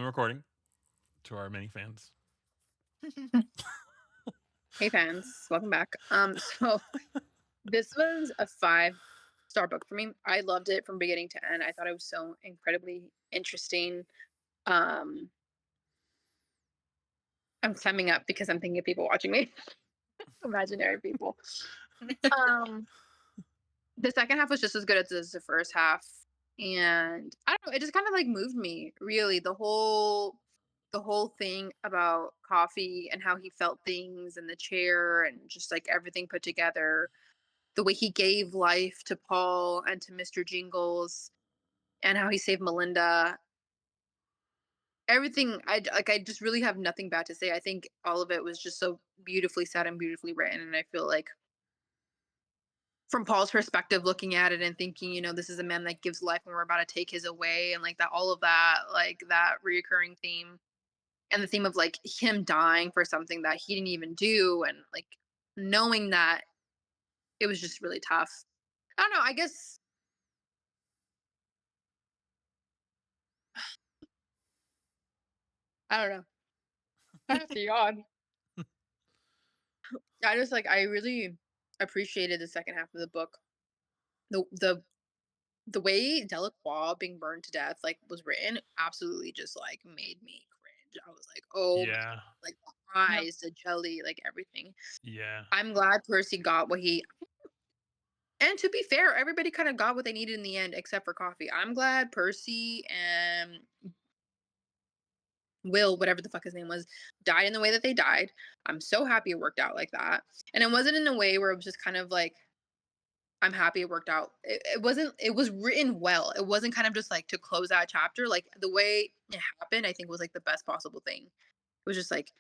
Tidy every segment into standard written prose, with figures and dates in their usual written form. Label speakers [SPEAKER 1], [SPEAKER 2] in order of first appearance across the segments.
[SPEAKER 1] recording to our many fans.
[SPEAKER 2] Hey fans, welcome back. So this was a five-star book for me. I loved it from beginning to end. I thought it was so incredibly interesting. Um, I'm climbing up because I'm thinking of people watching me, imaginary people. Um, the second half was just as good as the first half, and I don't know, it just kind of like moved me. Really, the whole thing about coffee and how he felt things and the chair and just like everything put together, the way he gave life to Paul and to Mr. Jingles and how he saved Melinda. Everything I just really have nothing bad to say. I think all of it was just so beautifully said and beautifully written. And I feel like from Paul's perspective, looking at it and thinking, this is a man that gives life and we're about to take his away, and like that, all of that, like that reoccurring theme, and the theme of like him dying for something that he didn't even do, and like knowing that it was just really tough. I don't know. I guess I don't know. I have to yawn. I just like I really appreciated the second half of the book. The way Delacroix being burned to death like was written absolutely just like made me cringe. I was like, oh my
[SPEAKER 1] Yeah,
[SPEAKER 2] god, like the eyes, the jelly, like everything.
[SPEAKER 1] yeah,
[SPEAKER 2] I'm glad Percy got what he, and to be fair, everybody kind of got what they needed in the end except for Coffee. I'm glad Percy and Will, whatever the fuck his name was, died in the way that they died. I'm so happy it worked out like that. And it wasn't in a way where it was just kind of like, I'm happy it worked out. It wasn't, it was written well. It wasn't kind of just like to close that chapter. Like the way it happened, I think was like the best possible thing. It was just like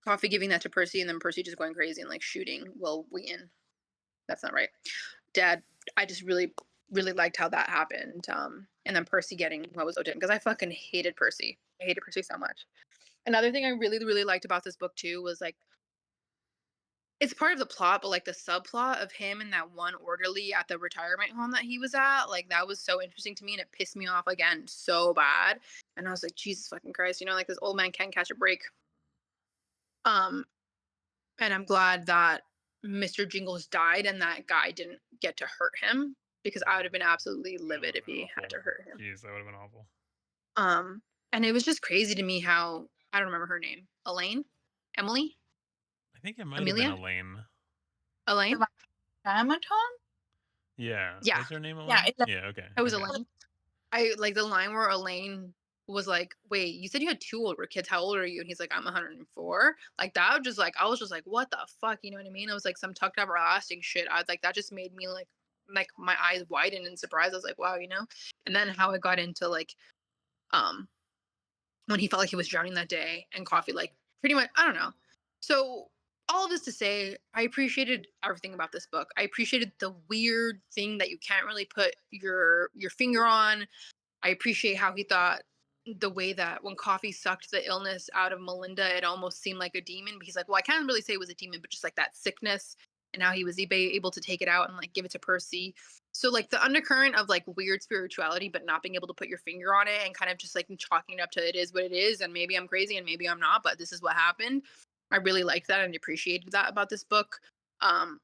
[SPEAKER 2] Coffee giving that to Percy and then Percy just going crazy and like shooting Will Wheaton. That's not right. Dad, I just really, really liked how that happened. And then Percy getting what was owed to him because I fucking hated Percy. I hated Percy so much. Another thing I really, really liked about this book too was like it's part of the plot, but like the subplot of him and that one orderly at the retirement home that he was at, like that was so interesting to me and it pissed me off again so bad. And I was like, Jesus fucking Christ, like this old man can catch a break. Um, and I'm glad that Mr. Jingles died and that guy didn't get to hurt him because I would have been absolutely
[SPEAKER 1] that would
[SPEAKER 2] livid
[SPEAKER 1] have
[SPEAKER 2] if
[SPEAKER 1] been
[SPEAKER 2] he had
[SPEAKER 1] awful.
[SPEAKER 2] to hurt him.
[SPEAKER 1] Jeez, that would have been awful.
[SPEAKER 2] Um, and it was just crazy to me how I don't remember her name. Elaine? Emily?
[SPEAKER 1] I think it might have been
[SPEAKER 2] Amelia?
[SPEAKER 1] Elaine.
[SPEAKER 2] Elaine?
[SPEAKER 3] Ramaton?
[SPEAKER 1] Yeah,
[SPEAKER 2] Yeah,
[SPEAKER 1] was her name
[SPEAKER 3] Yeah,
[SPEAKER 1] Elaine?
[SPEAKER 3] it's like
[SPEAKER 1] Yeah, okay,
[SPEAKER 2] it was
[SPEAKER 1] okay.
[SPEAKER 2] Elaine. I like the line where Elaine was like, "Wait, you said you had two older kids. How old are you?" And he's like, "I'm 104." Like that, was just like I was just like, "What the fuck?" You know what I mean? It was like some tucked everlasting shit. I was like, that just made me like my eyes widen in surprise. I was like, "Wow." And then how it got into like um when he felt like he was drowning that day and Coffee like pretty much I don't know. So all of this to say, I appreciated everything about this book. I appreciated the weird thing that you can't really put your finger on. I appreciate how he thought the way that when Coffee sucked the illness out of Melinda, it almost seemed like a demon. But he's like, well, I can't really say it was a demon, but just like that sickness and how he was able to take it out and like give it to Percy. So like the undercurrent of like weird spirituality, but not being able to put your finger on it and kind of just like chalking it up to it is what it is. And maybe I'm crazy and maybe I'm not, but this is what happened. I really liked that and appreciated that about this book. Um,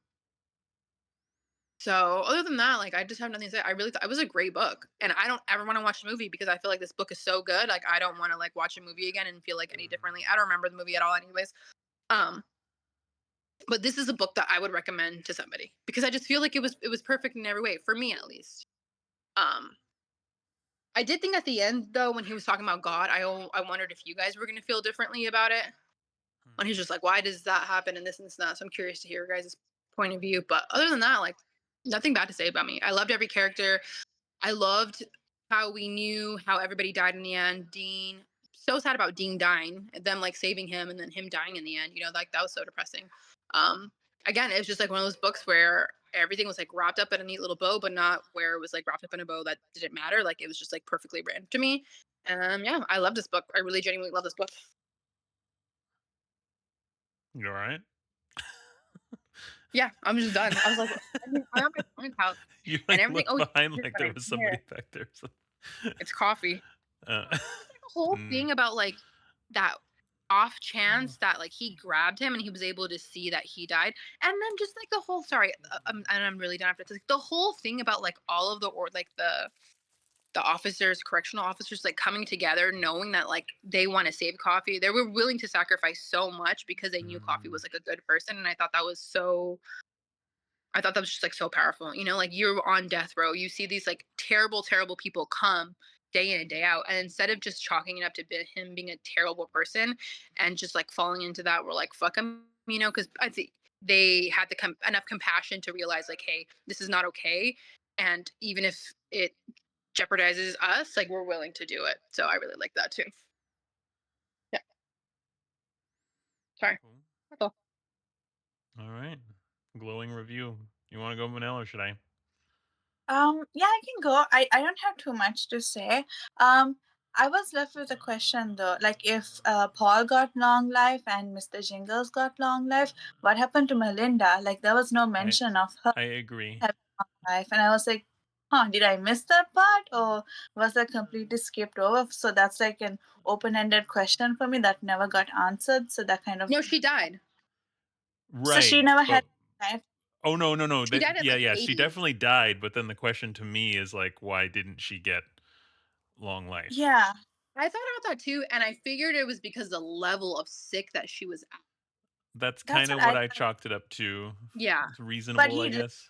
[SPEAKER 2] so other than that, like I just have nothing to say. I really thought it was a great book, and I don't ever want to watch the movie because I feel like this book is so good. Like I don't want to like watch a movie again and feel like any differently. I don't remember the movie at all, anyways. Um, but this is a book that I would recommend to somebody because I just feel like it was perfect in every way for me at least. Um, I did think at the end though when he was talking about God, I wondered if you guys were gonna feel differently about it when he's just like, why does that happen and this and that. So I'm curious to hear your guys' point of view. But other than that, like nothing bad to say about me. I loved every character. I loved how we knew how everybody died in the end. Dean, so sad about Dean dying, them like saving him and then him dying in the end. Like that was so depressing. Um, Again, it was just like one of those books where everything was like wrapped up in a neat little bow, but not where it was like wrapped up in a bow that didn't matter. Like it was just like perfectly written to me. Yeah, I love this book. I really genuinely love this book.
[SPEAKER 1] You all right?
[SPEAKER 2] Yeah, I'm just done. I was like, I'm on my point house
[SPEAKER 1] You
[SPEAKER 2] and
[SPEAKER 1] like
[SPEAKER 2] everything.
[SPEAKER 1] looked
[SPEAKER 2] Oh,
[SPEAKER 1] behind
[SPEAKER 2] here's
[SPEAKER 1] like there
[SPEAKER 2] right
[SPEAKER 1] was somebody
[SPEAKER 2] here.
[SPEAKER 1] back there. So.
[SPEAKER 2] It's coffee.
[SPEAKER 1] Uh,
[SPEAKER 2] whole
[SPEAKER 1] Mm.
[SPEAKER 2] thing about like that off
[SPEAKER 1] Mm.
[SPEAKER 2] chance that like he grabbed him and he was able to see that he died, and then just like the whole sorry, and I'm really done after this. Like, the whole thing about like all of the or like the officers, correctional officers, like coming together, knowing that like they want to save Coffee. They were willing to sacrifice so much because they knew Coffee
[SPEAKER 1] Mm.
[SPEAKER 2] was like a good person, and I thought that was so. I thought that was just like so powerful. You know, like you're on death row, you see these like terrible, terrible people come day in and day out, and instead of just chalking it up to him being a terrible person and just like falling into that, we're like fuck him, you know, because I think they had the enough compassion to realize like, hey, this is not okay, and even if it jeopardizes us, like we're willing to do it. So I really like that too. Yeah. Sorry.
[SPEAKER 1] Cool.
[SPEAKER 2] That's all.
[SPEAKER 1] All right. Glowing review. You want to go, Manel, or should I?
[SPEAKER 3] Yeah, I can go. I don't have too much to say. Um, I was left with a question though. Like, if Paul got long life and Mr. Jingles got long life, what happened to Melinda? Like, there was no
[SPEAKER 1] I
[SPEAKER 3] mention of her
[SPEAKER 1] I agree.
[SPEAKER 3] having long life, and I was like, huh, did I miss that part, or was that completely skipped over? So that's like an open-ended question for me that never got answered. So that kind of,
[SPEAKER 2] No, she died.
[SPEAKER 3] so
[SPEAKER 1] Right,
[SPEAKER 3] she never had
[SPEAKER 1] but
[SPEAKER 3] life.
[SPEAKER 1] oh no, no, no.
[SPEAKER 2] She
[SPEAKER 1] That
[SPEAKER 2] died at
[SPEAKER 1] yeah,
[SPEAKER 2] like
[SPEAKER 1] yeah. She
[SPEAKER 2] 80.
[SPEAKER 1] definitely died. But then the question to me is like, why didn't she get long life?
[SPEAKER 3] Yeah,
[SPEAKER 2] I thought about that too, and I figured it was because the level of sick that she was at.
[SPEAKER 1] That's
[SPEAKER 3] that's
[SPEAKER 1] kind
[SPEAKER 3] what
[SPEAKER 1] of what
[SPEAKER 3] I
[SPEAKER 1] I
[SPEAKER 3] thought.
[SPEAKER 1] chalked it up to.
[SPEAKER 3] Yeah,
[SPEAKER 1] It's
[SPEAKER 3] but
[SPEAKER 1] reasonable, I
[SPEAKER 3] he
[SPEAKER 1] guess.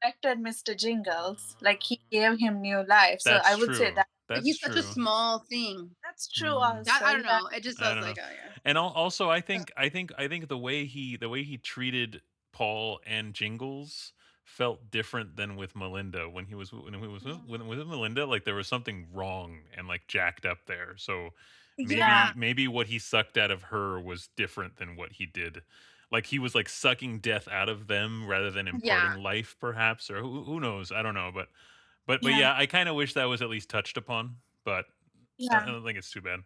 [SPEAKER 3] respected Mr. Jingles. Like, he gave him new life. So I
[SPEAKER 1] That's
[SPEAKER 3] would say
[SPEAKER 1] true.
[SPEAKER 3] that
[SPEAKER 2] But
[SPEAKER 1] That's
[SPEAKER 2] he's such a
[SPEAKER 1] true.
[SPEAKER 2] small thing.
[SPEAKER 3] that's true
[SPEAKER 1] Mm,
[SPEAKER 2] That
[SPEAKER 3] also.
[SPEAKER 2] I don't
[SPEAKER 3] Yeah.
[SPEAKER 2] know. It just I
[SPEAKER 1] I
[SPEAKER 2] was
[SPEAKER 1] don't know.
[SPEAKER 2] like, oh yeah.
[SPEAKER 1] And also, I think the way he treated Paul and Jingles felt different than with Melinda when he was with Melinda. Like there was something wrong and like jacked up there. So
[SPEAKER 3] Yeah.
[SPEAKER 1] maybe what he sucked out of her was different than what he did. Like he was like sucking death out of them rather than
[SPEAKER 2] Yeah.
[SPEAKER 1] imparting life, perhaps, or who knows? I don't know, but
[SPEAKER 3] Yeah.
[SPEAKER 1] yeah, I kind of wish that was at least touched upon. But I
[SPEAKER 3] Yeah.
[SPEAKER 1] don't think it's too bad.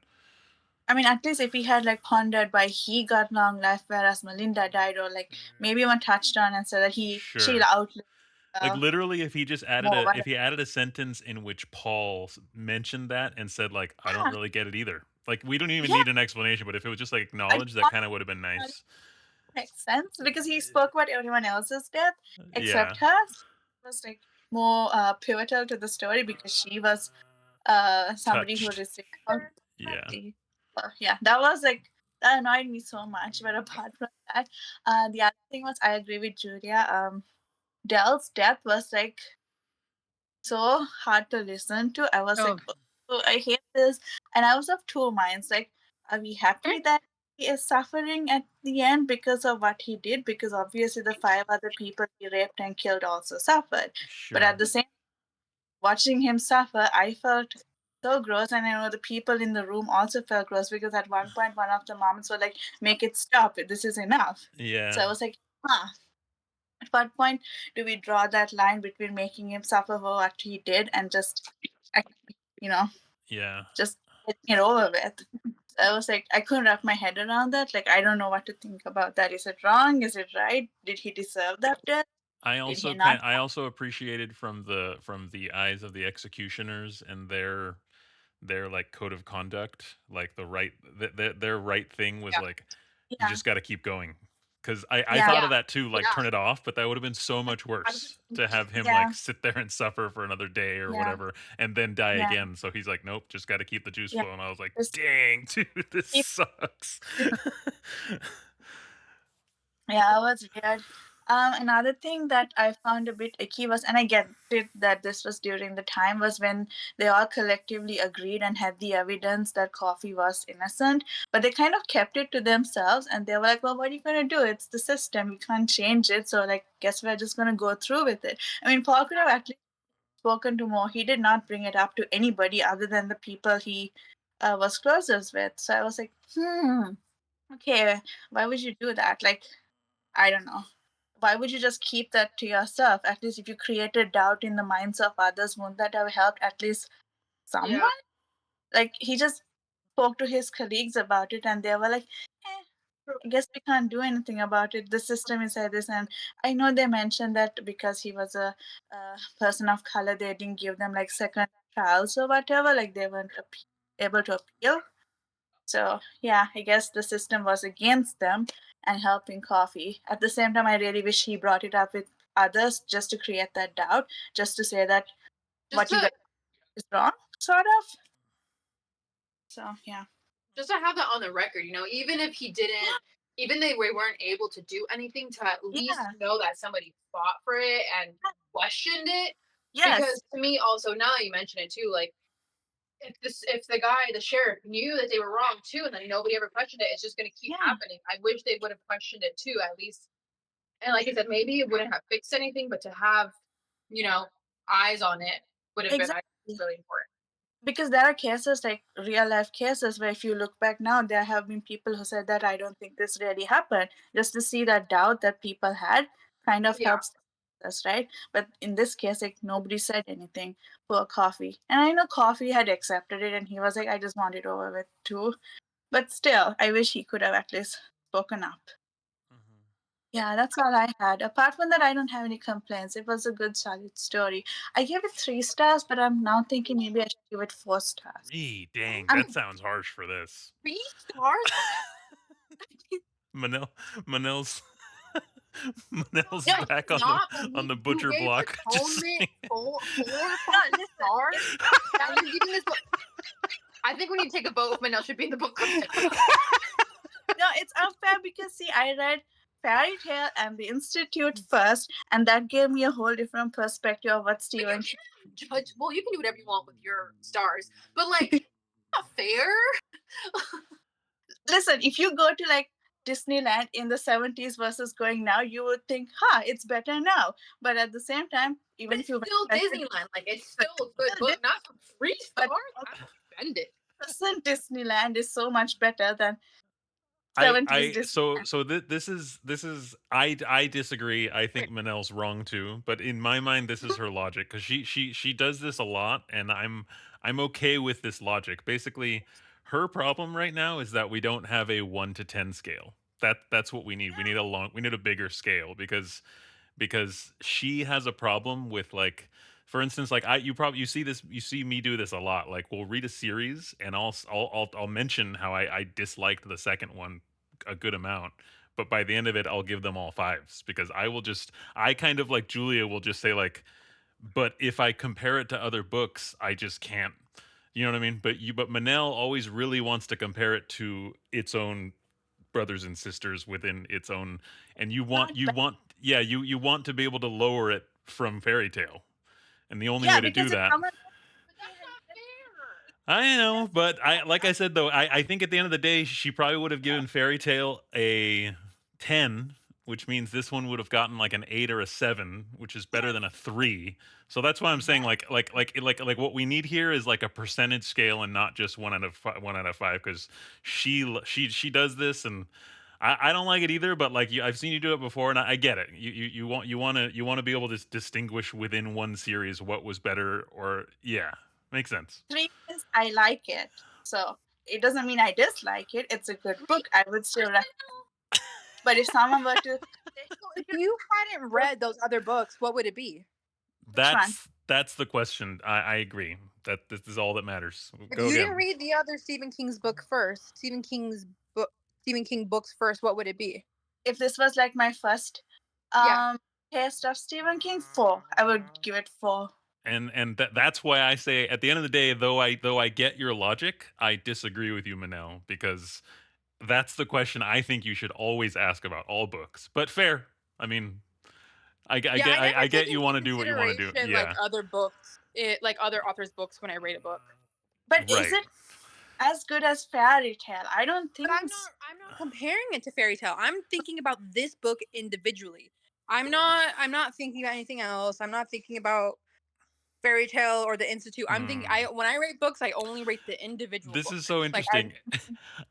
[SPEAKER 3] I mean, at least if he had like pondered why he got long life, whereas Melinda died, or like maybe even touched on and said that she'll
[SPEAKER 1] Sure.
[SPEAKER 3] outlive
[SPEAKER 1] Like
[SPEAKER 3] uh,
[SPEAKER 1] literally, if he just added
[SPEAKER 3] more.
[SPEAKER 1] a
[SPEAKER 3] Whatever.
[SPEAKER 1] if he added a sentence in which Paul mentioned that and said like, I don't
[SPEAKER 3] Yeah.
[SPEAKER 1] really get it either. Like we don't even
[SPEAKER 3] Yeah.
[SPEAKER 1] need an explanation, but if it was just like
[SPEAKER 3] I
[SPEAKER 1] acknowledged, that
[SPEAKER 3] thought
[SPEAKER 1] kind of would have been
[SPEAKER 3] that
[SPEAKER 1] nice.
[SPEAKER 3] makes sense because he spoke about everyone else's death
[SPEAKER 1] Yeah.
[SPEAKER 3] except hers. It was like more pivotal to the story because she was somebody who
[SPEAKER 1] Touched.
[SPEAKER 3] received
[SPEAKER 1] Yeah.
[SPEAKER 3] empathy. So yeah, that was like that annoyed me so much. But apart from that, the other thing was I agree with Julia. Dell's death was like so hard to listen to. I was
[SPEAKER 2] Oh.
[SPEAKER 3] like, oh, I hate this, and I was of two minds. Like, are we happy that he is suffering at the end because of what he did? Because obviously the five other people he raped and killed also suffered. But at
[SPEAKER 1] Sure.
[SPEAKER 3] the same watching him suffer, I felt so gross, and I know the people in the room also felt gross because at one point, one of the moms were like, "Make it stop! This is enough." So
[SPEAKER 1] Yeah.
[SPEAKER 3] I was like, "Huh." At what point do we draw that line between making him suffer for what he did and just, ac- you know,
[SPEAKER 1] Yeah.
[SPEAKER 3] just getting it over with? So I was like, I couldn't wrap my head around that. Like, I don't know what to think about that. Is it wrong? Is it right? Did he deserve that death? Did he not?
[SPEAKER 1] I also appreciated from the eyes of the executioners and their like code of conduct, like their right thing was
[SPEAKER 3] Yeah.
[SPEAKER 1] like you
[SPEAKER 3] Yeah.
[SPEAKER 1] just got to keep going. Cuz I
[SPEAKER 3] Yeah.
[SPEAKER 1] thought of
[SPEAKER 2] Yeah.
[SPEAKER 1] that too, like turn it off, but that would have been so much
[SPEAKER 3] I was
[SPEAKER 1] worse
[SPEAKER 3] just
[SPEAKER 1] to
[SPEAKER 3] thinking,
[SPEAKER 1] have him
[SPEAKER 3] yeah.
[SPEAKER 1] like sit there and suffer for another day or
[SPEAKER 3] Yeah.
[SPEAKER 1] whatever and then die
[SPEAKER 3] Yeah.
[SPEAKER 1] again. So he's like, nope, just got to keep the juice
[SPEAKER 3] Yeah.
[SPEAKER 1] flowing. I was like,
[SPEAKER 3] Just
[SPEAKER 1] dang, dude, this
[SPEAKER 3] keep.
[SPEAKER 1] sucks.
[SPEAKER 3] Yeah, it was weird. Another thing that I found a bit icky was, and I get it that this was during the time, was when they all collectively agreed and had the evidence that Coffee was innocent, but they kind of kept it to themselves and they were like, well, what are you going to do? It's the system. We can't change it. So, like, guess we're just going to go through with it. I mean, Paul could have at least spoken to more. He did not bring it up to anybody other than the people he was closest with. So I was like, okay, why would you do that? Like, I don't know. Why would you just keep that to yourself? At least if you created doubt in the minds of others, wouldn't that have helped at least
[SPEAKER 2] Yeah.
[SPEAKER 3] someone? Like, he just spoke to his colleagues about it and they were like, I guess we can't do anything about it. The system is like this. And I know they mentioned that because he was a person of color, they didn't give them like second trials or whatever. Like, they weren't appeal. able to appeal. So yeah, I guess the system was against them and helping Coffee. At the same time, I really wish he brought it up with others just to create that doubt, just to say that
[SPEAKER 2] Just
[SPEAKER 3] what you
[SPEAKER 2] to
[SPEAKER 3] guys is wrong, sort of. So yeah.
[SPEAKER 2] just to have that on the record, even if he didn't, even they weren't able to do anything, to at least
[SPEAKER 3] Yeah.
[SPEAKER 2] know that somebody fought for it and questioned it.
[SPEAKER 3] Yes.
[SPEAKER 2] Because to me, also, now that you mention it too, like, if the guy, the sheriff, knew that they were wrong too, and then nobody ever questioned it, it's just going to keep
[SPEAKER 3] Yeah.
[SPEAKER 2] happening. I wish they would have questioned it too, at least. And like I said, maybe it wouldn't have fixed anything, but to have, you know, eyes on it would have been, I think,
[SPEAKER 3] Exactly.
[SPEAKER 2] really important.
[SPEAKER 3] Because there are cases like real life cases where if you look back now, there have been people who said that I don't think this really happened. Just to see that doubt that people had kind of
[SPEAKER 2] Yeah.
[SPEAKER 3] helps us, right? But in this case, like nobody said anything for Coffee. And I know Coffee had accepted it and he was like, I just want it over with too. But still, I wish he could have at least spoken up.
[SPEAKER 1] Mhm.
[SPEAKER 3] Yeah, that's all I had. Apart from that, I don't have any complaints. It was a good, solid story. I gave it 3 stars, but I'm now thinking maybe I should give it 4 stars.
[SPEAKER 1] 3, dang,
[SPEAKER 3] I'm
[SPEAKER 1] that sounds harsh for this.
[SPEAKER 2] 3 stars?
[SPEAKER 1] Manel Manel's Manel's
[SPEAKER 2] No,
[SPEAKER 1] back
[SPEAKER 2] it's
[SPEAKER 1] on the
[SPEAKER 2] not. But you
[SPEAKER 1] butcher
[SPEAKER 2] gave
[SPEAKER 1] block. Just
[SPEAKER 2] Atonement
[SPEAKER 1] saying.
[SPEAKER 2] four
[SPEAKER 3] no,
[SPEAKER 2] fucking
[SPEAKER 3] listen.
[SPEAKER 2] stars. Now you're giving this book. I think we need to take a vote if Manel should be in the book club.
[SPEAKER 3] No, it's unfair because see, I read Fairy Tale and the Institute first, and that gave me a whole different perspective of what
[SPEAKER 2] But
[SPEAKER 3] Stephen.
[SPEAKER 2] you can't judge. Well, you can do whatever you want with your stars, but like, not fair.
[SPEAKER 3] Listen, if you go to like Disneyland in the 70s versus going now, you would think, huh, it's better now. But at the same time, even
[SPEAKER 2] But
[SPEAKER 3] if
[SPEAKER 2] it's
[SPEAKER 3] you went
[SPEAKER 2] still
[SPEAKER 3] back to
[SPEAKER 2] Disneyland. Like, it's still a good
[SPEAKER 3] still
[SPEAKER 2] book. Not for three
[SPEAKER 3] but
[SPEAKER 2] stars. I'm offended.
[SPEAKER 3] Disneyland is so much better than
[SPEAKER 1] I
[SPEAKER 3] 70s
[SPEAKER 1] I
[SPEAKER 3] Disneyland.
[SPEAKER 1] so this is I disagree. I think Manel's wrong too, but in my mind this is her logic cuz she does this a lot and I'm okay with this logic. Basically, her problem right now is that we don't have a 1 to 10 scale. That's what we need. We need a bigger scale because she has a problem with like for instance like you see this you see me do this a lot like we'll read a series and I'll mention how I disliked the second one a good amount but by the end of it I'll give them all fives because I kind of like Julia will just say like but if I compare it to other books I just can't you know what I mean but Manel always really wants to compare it to its own brothers and sisters within its own and
[SPEAKER 3] Not bad.
[SPEAKER 1] yeah you want to be able to lower it from fairy tale and the only
[SPEAKER 3] Yeah,
[SPEAKER 1] way to do
[SPEAKER 3] because if
[SPEAKER 1] that
[SPEAKER 3] someone
[SPEAKER 2] But that's not fair.
[SPEAKER 1] I know but I like I said though I think at the end of the day she probably would have given fairy tale a 10 which means this one would have gotten like an 8 or a 7 which is better than a 3 so that's why I'm saying like what we need here is like a percentage scale and not just 1 out of 5 because she does this and I don't like it either, but like I've seen you do it before, and I get it. You want to be able to distinguish within one series what was better, or yeah, makes sense.
[SPEAKER 3] 3 is I like it. So it doesn't mean I dislike it. It's a good book. I would still recommend. But if someone were to say,
[SPEAKER 4] So if you hadn't read those other books, what would it be?
[SPEAKER 3] which one?
[SPEAKER 1] That's the question. I agree that this is all that matters.
[SPEAKER 4] If
[SPEAKER 1] Go
[SPEAKER 4] you didn't
[SPEAKER 1] again.
[SPEAKER 4] read the other Stephen King books first, what would it be?
[SPEAKER 3] If this was like my first
[SPEAKER 4] Yeah.
[SPEAKER 3] taste of Stephen King, 4. I would give it 4.
[SPEAKER 1] And that's why I say at the end of the day, though I get your logic, I disagree with you, Manel, because that's the question I think you should always ask about all books. But fair. I mean,
[SPEAKER 4] Yeah, I never
[SPEAKER 1] I
[SPEAKER 4] take
[SPEAKER 1] get you
[SPEAKER 4] into
[SPEAKER 1] want to do what you want to do.
[SPEAKER 4] consideration like
[SPEAKER 1] Yeah,
[SPEAKER 4] other books, like other authors' books when I rate a book.
[SPEAKER 3] But is
[SPEAKER 1] right.
[SPEAKER 3] it as good as Fairy Tale? I don't think
[SPEAKER 4] But I'm not comparing it to fairy tale. I'm thinking about this book individually. I'm not thinking about anything else. I'm not thinking about fairy tale or the institute. I'm thinking
[SPEAKER 1] Hmm.
[SPEAKER 4] I when I rate books, I only rate the individual
[SPEAKER 1] This is
[SPEAKER 4] books.
[SPEAKER 1] so
[SPEAKER 4] Like I
[SPEAKER 1] interesting.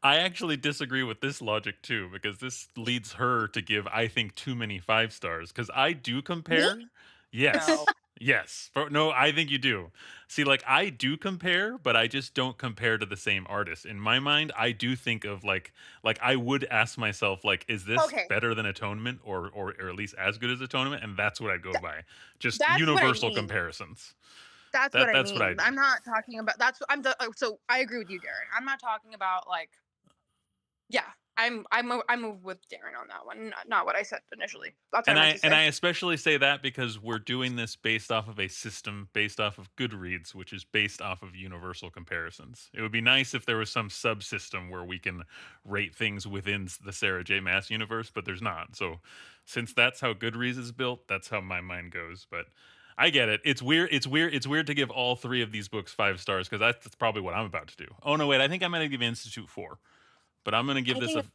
[SPEAKER 1] I actually disagree with this logic too, because this leads her to give, I think, too many 5 stars. Because I do
[SPEAKER 3] me.
[SPEAKER 1] compare.
[SPEAKER 4] no.
[SPEAKER 1] Yes. Yes. No, I think you do. See, like, I do compare, but I just don't compare to the same artist. In my mind, I do think of like I would ask myself, like, is this
[SPEAKER 4] Okay.
[SPEAKER 1] better than Atonement or at least as good as Atonement? And that's what I'd go
[SPEAKER 4] Th-
[SPEAKER 1] by. Just
[SPEAKER 4] that's what I
[SPEAKER 1] universal
[SPEAKER 4] mean.
[SPEAKER 1] comparisons.
[SPEAKER 4] That's what I
[SPEAKER 1] That's what I
[SPEAKER 4] mean. I'm not talking about. So I agree with you, Darren. I'm not talking about like. Yeah, I'm with Darren on that one. Not what I said initially. That's what I meant to
[SPEAKER 1] and
[SPEAKER 4] say.
[SPEAKER 1] I especially say that because we're doing this based off of a system based off of Goodreads, which is based off of universal comparisons. It would be nice if there was some subsystem where we can rate things within the Sarah J. Maas universe, but there's not. So since that's how Goodreads is built, that's how my mind goes. But I get it. It's weird. It's weird to give all three of these books 5 stars because that's probably what I'm about to do. Oh no, wait. I think I'm going to give Institute 4, but I'm going to give
[SPEAKER 3] I
[SPEAKER 1] this
[SPEAKER 3] think
[SPEAKER 1] a.
[SPEAKER 3] it's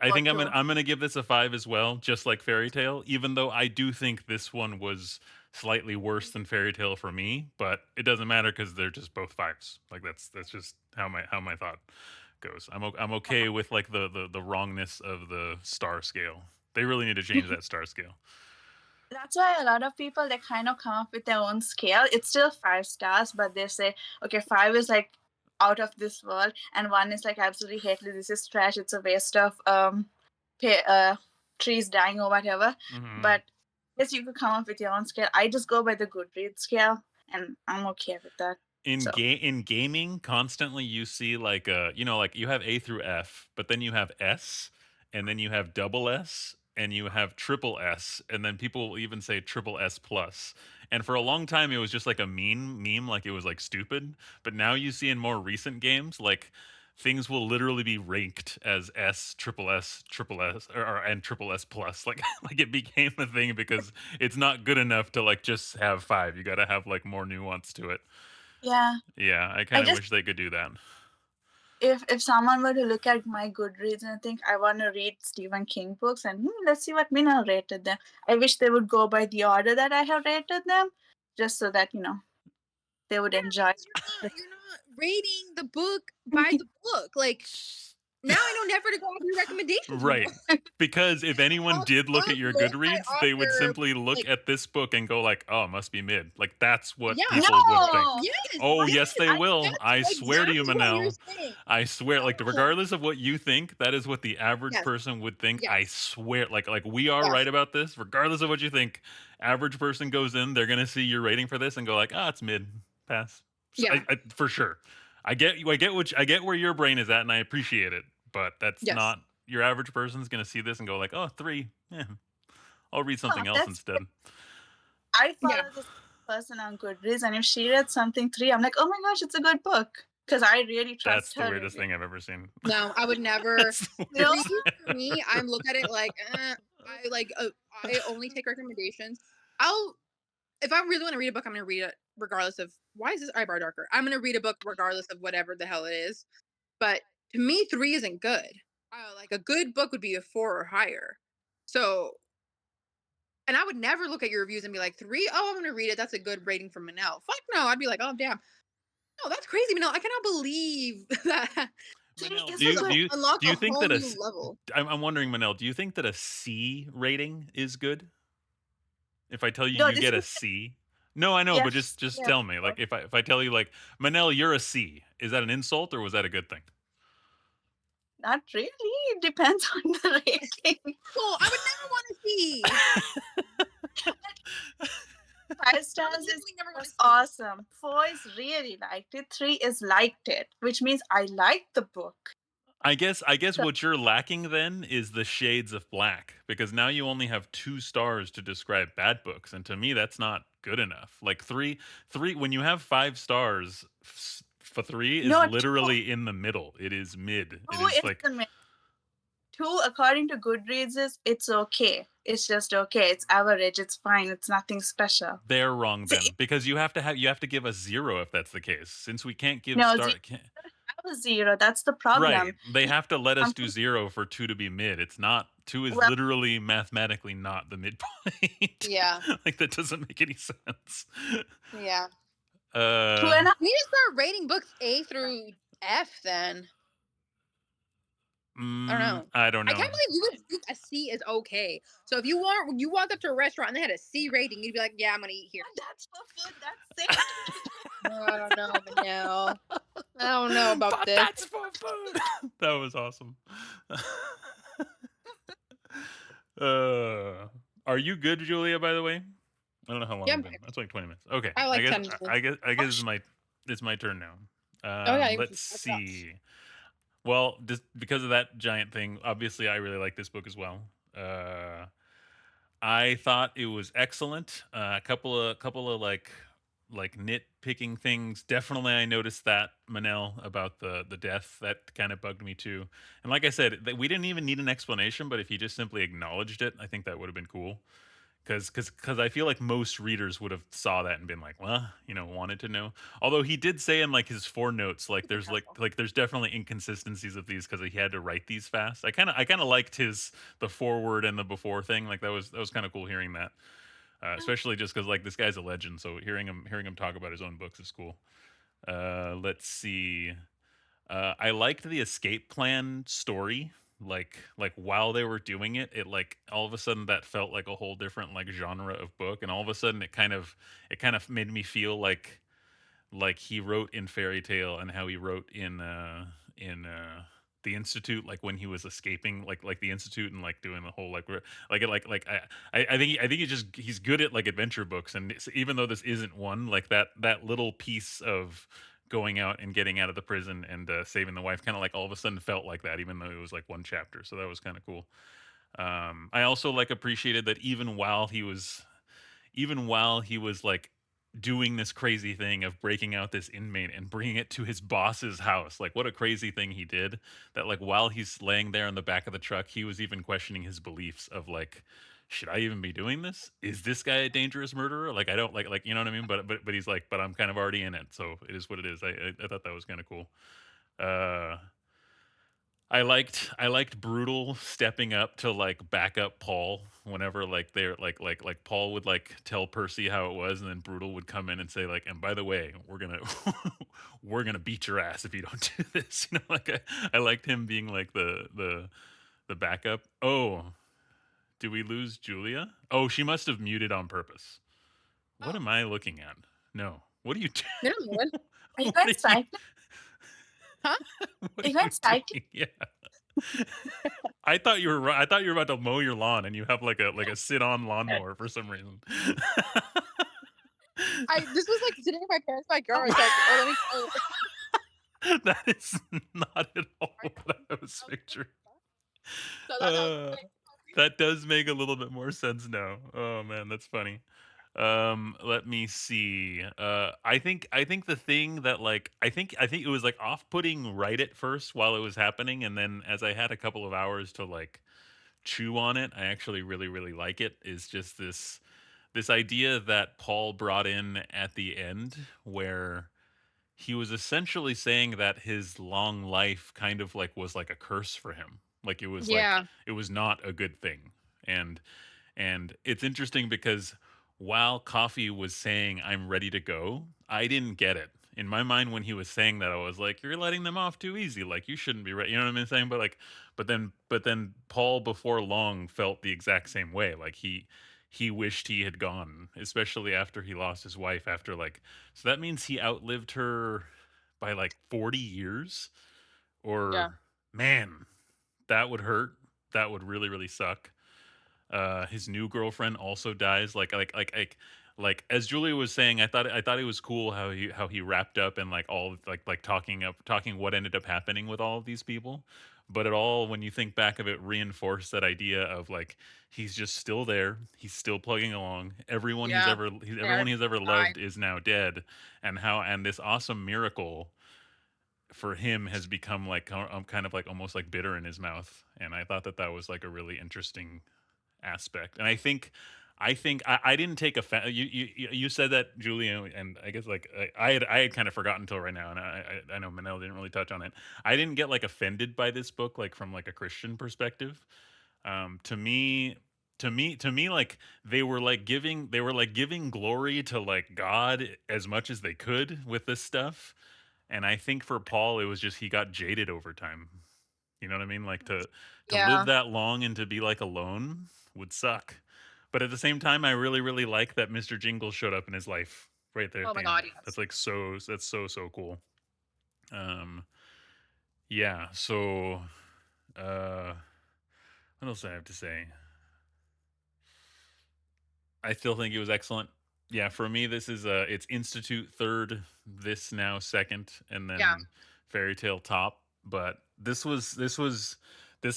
[SPEAKER 1] I
[SPEAKER 3] four
[SPEAKER 1] think
[SPEAKER 3] too.
[SPEAKER 1] I'm gonna give this a 5 as well, just like Fairy Tale. Even though I do think this one was slightly worse than Fairy Tale for me, but it doesn't matter because they're just both 5s. Like that's just how my thought goes. I'm okay with like the wrongness of the star scale. They really need to change that star scale.
[SPEAKER 3] That's why a lot of people they kind of come up with their own scale. It's still 5 stars, but they say, okay, 5 is like out of this world, and 1 is like absolutely hated. This is trash. It's a waste of trees dying or whatever.
[SPEAKER 1] Hmm.
[SPEAKER 3] But yes, you could come up with your own scale. I just go by the Goodreads scale, and I'm okay with that. So
[SPEAKER 1] In gaming, constantly you see like like you have A through F, but then you have S, and then you have double S, and you have triple S, and then people will even say triple S plus. And for a long time, it was just like a meme, like it was like stupid. But now you see in more recent games, like things will literally be ranked as S, triple S, and triple S plus. Like like it became a thing because it's not good enough to like just have 5. You got to have like more nuance to it.
[SPEAKER 3] yeah,
[SPEAKER 1] Yeah, I
[SPEAKER 3] I
[SPEAKER 1] kind of
[SPEAKER 3] just
[SPEAKER 1] wish they could do that.
[SPEAKER 3] if someone were to look at my Goodreads and think I want to read Stephen King books and let's see what Minal rated them, I wish they would go by the order that I have rated them, just so that they would
[SPEAKER 4] Yeah,
[SPEAKER 3] enjoy.
[SPEAKER 4] because you're not rating the book by the book. Like now I know never to go off your recommendations
[SPEAKER 1] Right.
[SPEAKER 4] anymore.
[SPEAKER 1] Because if anyone did look at your
[SPEAKER 4] Book by
[SPEAKER 1] Goodreads, they would
[SPEAKER 4] author,
[SPEAKER 1] simply look
[SPEAKER 4] like
[SPEAKER 1] at this book and go like, "Oh, it must be mid." Like that's what
[SPEAKER 4] yeah,
[SPEAKER 1] people would think.
[SPEAKER 3] No,
[SPEAKER 4] yes,
[SPEAKER 1] Oh,
[SPEAKER 4] yes.
[SPEAKER 1] yes, they
[SPEAKER 3] I
[SPEAKER 1] will.
[SPEAKER 4] That's
[SPEAKER 1] I swear to you,
[SPEAKER 4] exactly what you're
[SPEAKER 1] Manel.
[SPEAKER 4] saying.
[SPEAKER 1] I swear, like
[SPEAKER 4] No.
[SPEAKER 1] regardless of what you think, that is what the average
[SPEAKER 4] Yes,
[SPEAKER 1] person would think. I
[SPEAKER 4] yes,
[SPEAKER 1] swear, like we are
[SPEAKER 4] yes,
[SPEAKER 1] right about this. Regardless of what you think, average person goes in, they're gonna see your rating for this and go like, "Ah, it's mid, pass." So
[SPEAKER 4] yeah,
[SPEAKER 1] for sure. I get where your brain is at, and I appreciate it. But that's
[SPEAKER 4] yes.
[SPEAKER 1] not your average person's gonna see this and go like, "Oh, 3. Yeah, I'll read
[SPEAKER 3] no,
[SPEAKER 1] something else
[SPEAKER 3] that's
[SPEAKER 1] instead."
[SPEAKER 3] I
[SPEAKER 4] Yeah.
[SPEAKER 3] follow this person on Goodreads, and if she read something 3, I'm like, oh my gosh, it's a good book because I really
[SPEAKER 1] That's
[SPEAKER 3] trust
[SPEAKER 1] the
[SPEAKER 3] her
[SPEAKER 1] weirdest
[SPEAKER 3] reading.
[SPEAKER 1] thing I've ever seen.
[SPEAKER 4] No, I would never.
[SPEAKER 1] That's the
[SPEAKER 3] You know,
[SPEAKER 1] weirdest
[SPEAKER 4] Three
[SPEAKER 1] thing.
[SPEAKER 4] for me, I look at it like I like. I only take recommendations. I'll if I really want to read a book, I'm gonna read it regardless of why is this eyebrow darker. I'm gonna read a book regardless of whatever the hell it is. But to me, 3 isn't good. Like a good book would be a 4 or higher. So, and I would never look at your reviews and be like 3. Oh, I'm gonna read it. That's a good rating from Manel. Fuck no. I'd be like, oh damn. No, that's crazy, Manel. I cannot believe that.
[SPEAKER 3] 3
[SPEAKER 1] Manel,
[SPEAKER 3] is a good.
[SPEAKER 4] Unlock
[SPEAKER 1] do
[SPEAKER 4] a
[SPEAKER 1] you think
[SPEAKER 4] whole
[SPEAKER 1] that a
[SPEAKER 4] new level.
[SPEAKER 1] I'm wondering, Manel, do you think that a C rating is good? If I tell you
[SPEAKER 3] No,
[SPEAKER 1] you
[SPEAKER 3] this
[SPEAKER 1] get
[SPEAKER 3] is
[SPEAKER 1] a C? No, I know, but
[SPEAKER 3] yes,
[SPEAKER 1] just
[SPEAKER 3] yes.
[SPEAKER 1] tell me. Like if I tell you like, Manel, you're a C, is that an insult or was that a good thing?
[SPEAKER 3] Not really. It depends on the rating.
[SPEAKER 4] Well, I would never want to see.
[SPEAKER 3] 5
[SPEAKER 4] I would
[SPEAKER 3] stars is
[SPEAKER 4] literally never want to
[SPEAKER 3] was
[SPEAKER 4] see.
[SPEAKER 3] awesome. 4 is really liked it. 3 is liked it, which means I liked the book.
[SPEAKER 1] I guess
[SPEAKER 3] So
[SPEAKER 1] what you're lacking then is the shades of black because now you only have 2 stars to describe bad books, and to me that's not good enough. Like 3 when you have 5 stars for 3 is
[SPEAKER 3] no,
[SPEAKER 1] literally in the middle. It is mid. It
[SPEAKER 3] 2
[SPEAKER 1] is
[SPEAKER 3] is
[SPEAKER 1] like
[SPEAKER 3] the mid. 2, according to Goodreads, is it's okay. It's just okay. It's average. It's fine. It's nothing special.
[SPEAKER 1] they're wrong
[SPEAKER 3] So
[SPEAKER 1] then because you have to give us 0 if that's the case. Since we can't give
[SPEAKER 3] no,
[SPEAKER 1] star
[SPEAKER 3] 0 have a 0. That's the
[SPEAKER 1] right.
[SPEAKER 3] problem.
[SPEAKER 1] They have to let us do
[SPEAKER 3] Something
[SPEAKER 1] 0 for 2 to be mid. It's not 2 is
[SPEAKER 3] well,
[SPEAKER 1] literally mathematically not the midpoint.
[SPEAKER 4] Yeah,
[SPEAKER 1] Like that doesn't make any sense.
[SPEAKER 4] yeah.
[SPEAKER 3] 2
[SPEAKER 1] Uh
[SPEAKER 3] and a
[SPEAKER 4] We need to start rating books A through F then. I don't know.
[SPEAKER 1] I don't
[SPEAKER 4] I
[SPEAKER 1] know.
[SPEAKER 4] can't believe you would think a C is okay. So if you walk up to a restaurant and they had a C rating, you'd be like, yeah, I'm gonna eat here.
[SPEAKER 3] that's for food. That's sick.
[SPEAKER 4] No, I don't know, Manel. I don't know about
[SPEAKER 1] But
[SPEAKER 4] this.
[SPEAKER 1] that's for food. That was awesome. Are you good, Julia, by the way? I don't know how long
[SPEAKER 4] Yeah,
[SPEAKER 1] we've been. That's like 20 minutes. Okay.
[SPEAKER 4] I
[SPEAKER 1] I
[SPEAKER 4] like
[SPEAKER 1] guess
[SPEAKER 4] 10 minutes.
[SPEAKER 1] I
[SPEAKER 4] Oh,
[SPEAKER 1] guess it's my turn now.
[SPEAKER 4] oh yeah,
[SPEAKER 1] Let's
[SPEAKER 4] what's up?
[SPEAKER 1] see. Well, just because of that giant thing, obviously I really like this book as well. Uh I thought it was excellent. A couple of like nitpicking things. Definitely, I noticed that Manel about the death that kind of bugged me too. And like I said, that we didn't even need an explanation, but if he just simply acknowledged it, I think that would have been cool. Because I feel like most readers would have saw that and been like, well, wanted to know. Although he did say in like his four notes, like there's there's definitely inconsistencies of these because he had to write these fast. I kind of liked his the forward and the before thing. Like that was kind of cool hearing that, especially just because like this guy's a legend. So hearing him talk about his own books is cool. Let's see. I liked the escape plan story. Like while they were doing it, it like all of a sudden that felt like a whole different like genre of book, and all of a sudden it kind of made me feel like he wrote in Fairy Tale and how he wrote in the Institute, like when he was escaping like the Institute and like doing the whole I think he's good at like adventure books, and even though this isn't one, like that little piece of going out and getting out of the prison and saving the wife kind of like all of a sudden felt like that, even though it was like one chapter. So that was kind of cool. I also like appreciated that even while he was like doing this crazy thing of breaking out this inmate and bringing it to his boss's house, like what a crazy thing he did, that like while he's laying there in the back of the truck, he was even questioning his beliefs of like, should I even be doing this? Is this guy a dangerous murderer? Like I don't like you know what I mean, but he's like, but I'm kind of already in it, so it is what it is. I thought that was kind of cool. uh I liked Brutal stepping up to like back up Paul whenever like they're like Paul would like tell Percy how it was, and then Brutal would come in and say like, and by the way, we're gonna we're gonna beat your ass if you don't do this. Like I liked him being like the backup. Oh, do we lose Julia? Oh, she must have muted on purpose. What
[SPEAKER 4] Oh,
[SPEAKER 1] am I looking at? No. What are you
[SPEAKER 4] you know what?
[SPEAKER 3] Are you
[SPEAKER 1] what
[SPEAKER 3] guys
[SPEAKER 1] are you
[SPEAKER 3] cycling?
[SPEAKER 4] Huh?
[SPEAKER 1] what
[SPEAKER 3] Are
[SPEAKER 1] are
[SPEAKER 3] you
[SPEAKER 1] you
[SPEAKER 3] guys cycling?
[SPEAKER 1] doing? Yeah. I thought you were I thought you were about to mow your lawn and you have like a sit-on lawnmower for some reason.
[SPEAKER 4] This was like sitting in my parents' backyard. I was like, oh, let me. Oh,
[SPEAKER 1] That is not at all
[SPEAKER 4] right.
[SPEAKER 1] what I was picturing.
[SPEAKER 4] So that's how.
[SPEAKER 1] Uh, that does make a little bit more sense now. Oh man, that's funny. Let me see. I think the thing that like I think it was like off-putting right at first while it was happening, and then as I had a couple of hours to like chew on it, I actually really really like it. Is just this idea that Paul brought in at the end, where he was essentially saying that his long life kind of like was like a curse for him. Like
[SPEAKER 4] Yeah.
[SPEAKER 1] it was not a good thing. And it's interesting because while Coffee was saying I'm ready to go, I didn't get it. In my mind when he was saying that, I was like, you're letting them off too easy. Like you shouldn't be ready. You know what I'm saying? But then Paul before long felt the exact same way. Like he wished he had gone, especially after he lost his wife after like, so that means he outlived her by like 40 years.
[SPEAKER 4] Yeah.
[SPEAKER 1] Or man, that would hurt. That would really really suck. His new girlfriend also dies. Like as Julia was saying, I thought it was cool how he wrapped up and like all like talking what ended up happening with all of these people. But it all, when you think back of it, reinforced that idea of like he's just still there. He's still plugging along.
[SPEAKER 4] Yeah.
[SPEAKER 1] Everyone he's ever
[SPEAKER 4] Died.
[SPEAKER 1] loved is now dead, and this awesome miracle for him has become like kind of like almost like bitter in his mouth. And I thought that was like a really interesting aspect. And I didn't take offense. You said that, Julia, and I guess like I had kind of forgotten until right now, and I know Manel didn't really touch on it. I didn't get like offended by this book like from like a Christian perspective. To me. To me, like they were like giving glory to like God as much as they could with this stuff, and I think for Paul, it was just he got jaded over time. You know what I mean? Like to live
[SPEAKER 4] Yeah.
[SPEAKER 1] that long and to be like alone would suck. But at the same time, I really really like that Mr. Jingle showed up in his life right there at
[SPEAKER 4] Oh my
[SPEAKER 1] the end.
[SPEAKER 4] God. Yes.
[SPEAKER 1] That's so cool. Um yeah, so uh what else do I have to say? I still think it was excellent. Yeah, for me, this is it's Institute third, this now second, and
[SPEAKER 2] Yeah.
[SPEAKER 1] then Fairy Tale top. But this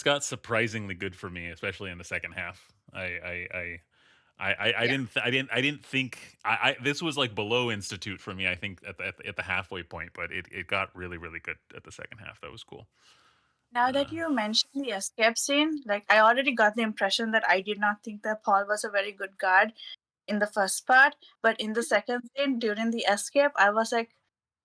[SPEAKER 1] got surprisingly good for me, especially in the second half. I
[SPEAKER 2] Yeah.
[SPEAKER 1] didn't think I this was like below Institute for me. I think at the halfway point, but it got really good at the second half. That was cool.
[SPEAKER 3] Now
[SPEAKER 1] Uh,
[SPEAKER 3] that you mentioned the escape scene, like I already got the impression that I did not think that Paul was a very good guard in the first part, but in the second scene during the escape, I was like,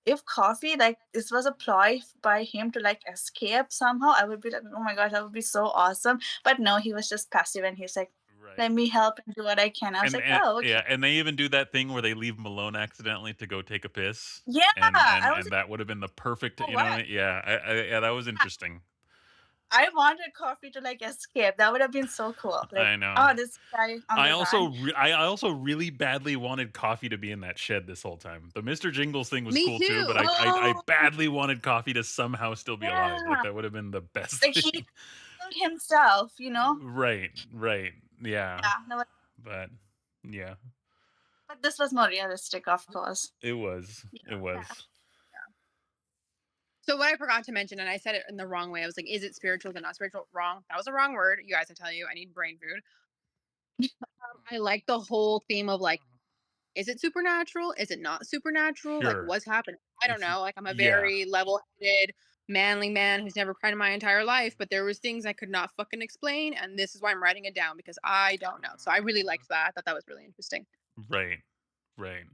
[SPEAKER 3] if Coffee, like this was a ploy by him to like escape somehow, I would be like, oh my gosh, that would be so awesome. But no, he was just passive and he's like,
[SPEAKER 1] right.
[SPEAKER 3] let me help and do what I can. I was like,
[SPEAKER 1] And
[SPEAKER 3] oh, okay.
[SPEAKER 1] yeah, and they even do that thing where they leave Malone accidentally to go take a piss,
[SPEAKER 3] Yeah, I was
[SPEAKER 1] and that would have been the perfect,
[SPEAKER 3] like, oh,
[SPEAKER 1] you know,
[SPEAKER 3] wow.
[SPEAKER 1] yeah, yeah, that was interesting.
[SPEAKER 3] I wanted Coffee to like escape. That would have been so cool. Like,
[SPEAKER 1] I know.
[SPEAKER 3] oh, this guy on the run.
[SPEAKER 1] I also really badly wanted Coffee to be in that shed this whole time. The Mr. Jingles thing was
[SPEAKER 2] Me
[SPEAKER 1] cool too, but
[SPEAKER 2] too.
[SPEAKER 1] I
[SPEAKER 3] Oh,
[SPEAKER 1] badly wanted Coffee to somehow still be alive. Like
[SPEAKER 3] yeah.
[SPEAKER 1] that would have been the best
[SPEAKER 3] Like he
[SPEAKER 1] thing.
[SPEAKER 3] killed himself, you know?
[SPEAKER 1] Right. Yeah.
[SPEAKER 3] Yeah. No,
[SPEAKER 1] But yeah,
[SPEAKER 3] but this was more realistic, of course.
[SPEAKER 1] it was. It
[SPEAKER 2] Yeah.
[SPEAKER 1] was.
[SPEAKER 2] So what I forgot to mention, and I said it in the wrong way. I was like, "Is it spiritual? Is it not spiritual?" Wrong. That was a wrong word. You guys, I tell you, I need brain food. I like the whole theme of like, is it supernatural? Is it not supernatural? Like,
[SPEAKER 1] Sure.
[SPEAKER 2] what's happening? I don't
[SPEAKER 1] It's
[SPEAKER 2] know. Like, I'm a
[SPEAKER 1] yeah.
[SPEAKER 2] very level-headed, manly man who's never cried in my entire life, but there was things I could not fucking explain, and this is why I'm writing it down because I don't know. So I really liked that. I thought that was really interesting.
[SPEAKER 1] Right. Right.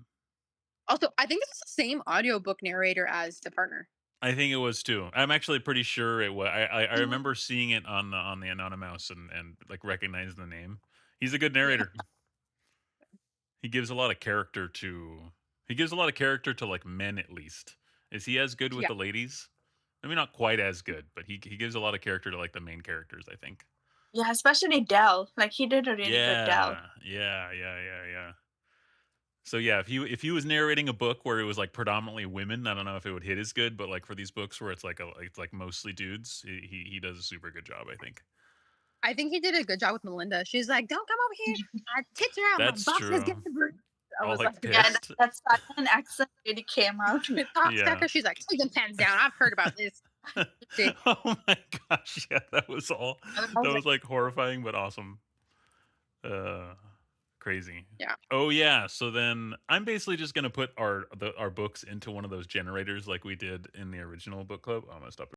[SPEAKER 2] Also, I think this is the same audiobook narrator as the partner.
[SPEAKER 1] I think it was too. I'm actually pretty sure it was. I
[SPEAKER 3] Mhm.
[SPEAKER 1] remember seeing it on the Anonymous and like recognizing the name. He's a good
[SPEAKER 2] Yeah.
[SPEAKER 1] narrator. He gives a lot of character to. He gives a lot of character to like men at least. Is he as good with
[SPEAKER 2] Yeah.
[SPEAKER 1] the ladies? Maybe not quite as good, but he gives a lot of character to like the main characters. I think.
[SPEAKER 3] Yeah, especially Dell. Like he did a really good Dell.
[SPEAKER 1] Yeah. So yeah, if he was narrating a book where it was like predominantly women, I don't know if it would hit as good. But like for these books where it's like mostly dudes, he does a super good job. I think.
[SPEAKER 2] I think he did a good job with Melinda. She's like, "Don't come over here. My tits are out. My
[SPEAKER 1] That's
[SPEAKER 2] box is
[SPEAKER 1] true.
[SPEAKER 2] getting bruised." I
[SPEAKER 1] All
[SPEAKER 2] was
[SPEAKER 1] like
[SPEAKER 2] like,
[SPEAKER 3] Yeah,
[SPEAKER 1] pissed.
[SPEAKER 3] that Southern accent really came out.
[SPEAKER 1] Yeah.
[SPEAKER 2] "Cocksucker." She's like, "Take them pens down. I've heard about this." Shit.
[SPEAKER 1] Oh my gosh, yeah, that was all.
[SPEAKER 2] I was
[SPEAKER 3] I
[SPEAKER 1] That
[SPEAKER 3] was
[SPEAKER 2] like,
[SPEAKER 3] like,
[SPEAKER 1] was like horrifying but awesome. Uh Crazy.
[SPEAKER 2] yeah.
[SPEAKER 1] Oh yeah, so then I'm basically just gonna put our books into one of those generators like we did in the original book club. Oh, I'm gonna stop